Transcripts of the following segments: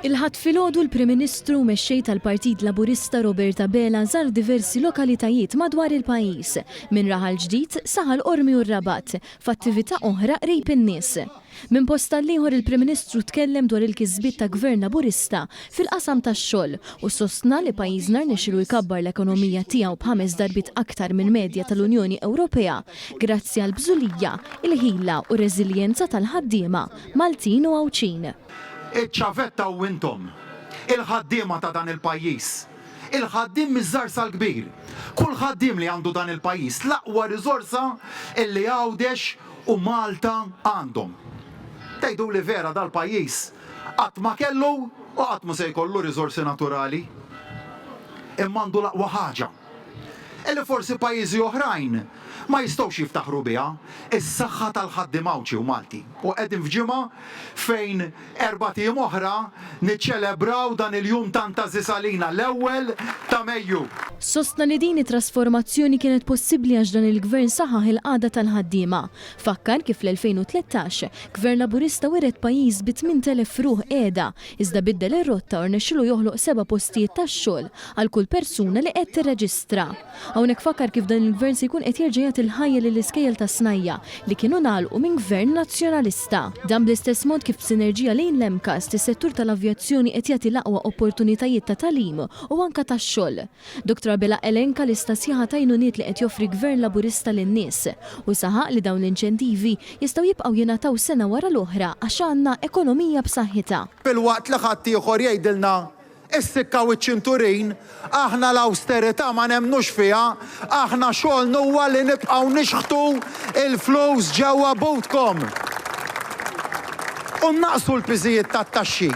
Il-ħadd filgħodu l-Prim Ministru mexxej tal-Partit Laburista Roberta Bela żar diversi lokalitajiet madwar il-pajjiż, minn Raħal Ġdid saħal Qormi u r-Rabat, f'attività oħra qrib in-nies. Minn post tal-ieħor il-Prim Ministru tkellem dwar il-kisbiet ta' Gvern Laburista fil-qasam tax-xogħol u sostna li pajjiżna rnexxielu jkabbar l-ekonomija tiegħu b'5 darbit aktar minn medja tal-Unjoni Ewropea grazzi għall bżulija, il-ħila u r-reżiljenza tal-ħaddiema Maltin u Għawċin. Iċ-ċavetta u intom, il-ħaddiema ta' dan il-pajjiż, il-ħaddim miż-żgħar sal-kbir. Kull ħaddim li għandu dan il-pajjiż l-aqwa riżorsa illi Għawdex u Malta għandhom. Tgħidu li vera dal-pajjiż qatt ma kellu u qatt ma se jkollu riżorsi naturali. Imma għandu l-aqwa ħaġa. Illi forsi pajjiżi oħrajn ma jistgħux jiftaħru biha, is-saħħa tal-ħaddiem Għawċi u Malti. U qegħdin f'ġimgħa fejn 4 ijiem oħra niċċelebraw dan il-jum tant għażiż għalina l-ewwel ta' Mejju. Sostna li din it-trasformazzjoni kienet possibbli għax dan il-Gvern saħaħ il-qagħda tal-ħaddiema. Fakkar kif fl-2013 Gvern Laburista wired pajjiż bi 8,000 ruħ qiegħda, iżda biddel ir-rotta u rnexxielu joħloq 7 postijiet tax-xogħol għal kull persuna li qed tirreġistra. Hawnhekk fakkar kif dan il-Gvern se jkun qed jerġa' il-ħajja lill-iskejjel ta' Snajja li kienu nagħlqu minn Gvern nazzjonalista. Dan bl-istess mod kif b'sinerġija lejn l-MCAS is-settur tal-avjazzjoni qed jagħti l-aqwa opportunitajiet ta' tagħlim u anke tax-xogħol. Dr. Bela elenka lista sħiħa ta' għajnuniet li qed joffri Gvern Laburista lin-nies u saħaq li dawn l-inċentivi jistgħu jibqgħu jingħataw sena wara l-oħra għax għandna ekonomija b'saħħitha. Fil-waqt li ħadd ieħor jgħidilna issikkaw iċ-ċinturin, aħna l-austerità ma nemmnux fiha, aħna xogħolna huwa li nibqgħu nixħtu il-flows ġewwa bowtkom. U naqsu l-piżijiet tat-taxxi.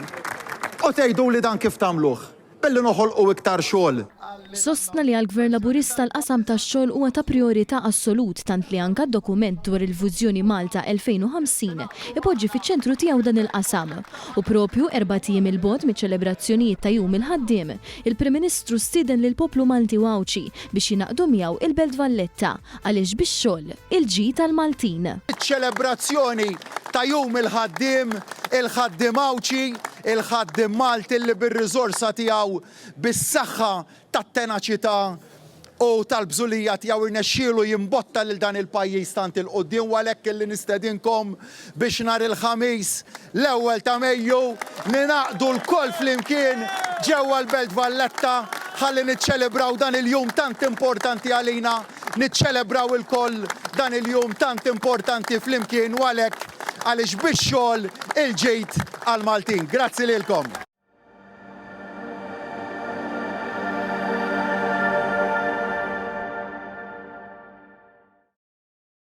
U tgħidu li dan kif tagħmluh? Billi noħolqu iktar xogħol. Sostna li għall-Gvern Laburista l-qasam tax-xogħol huwa ta' priorità assolut tant li anke d-dokument dwar il-Viżjoni Malta 2050 ipoġġi fiċ-ċentru tiegħu dan il-qasam. U propju 4 ijiem il-bogħod miċ-ċelebrazzjonijiet ta' Jum il-ħaddiem, il-Prim Ministru stieden lill-poplu Malti u Għawċi biex jingħaqdu miegħu il-Belt Valletta għaliex bix-xogħol il-ġid tal-Maltin. Iċ-ċelebrazzjoni ta' Jum il-ħaddiem, il-ħaddiem Għawċi, il-ħaddiem Malti li bir-riżorsa tiegħu bis-saħħa tat-tenaċità u tal-bżulija tiegħu irnexxielu jimbotta lil dan il-pajjiż tant il-qudiem u għalhekk illi nistedinkom biex nhar il-ħamis l-ewwel ta' Mejju ninaqdu l-koll flimkien ġewwa l-Belt Valletta ħalli niċċelebraw dan il-jum tant importanti għalina, niċċelebraw il-koll dan il-jum tant importanti flimkien u għalhekk għaliex bix-xogħol il-ġejt għall-Maltin. Grazzi lilkom.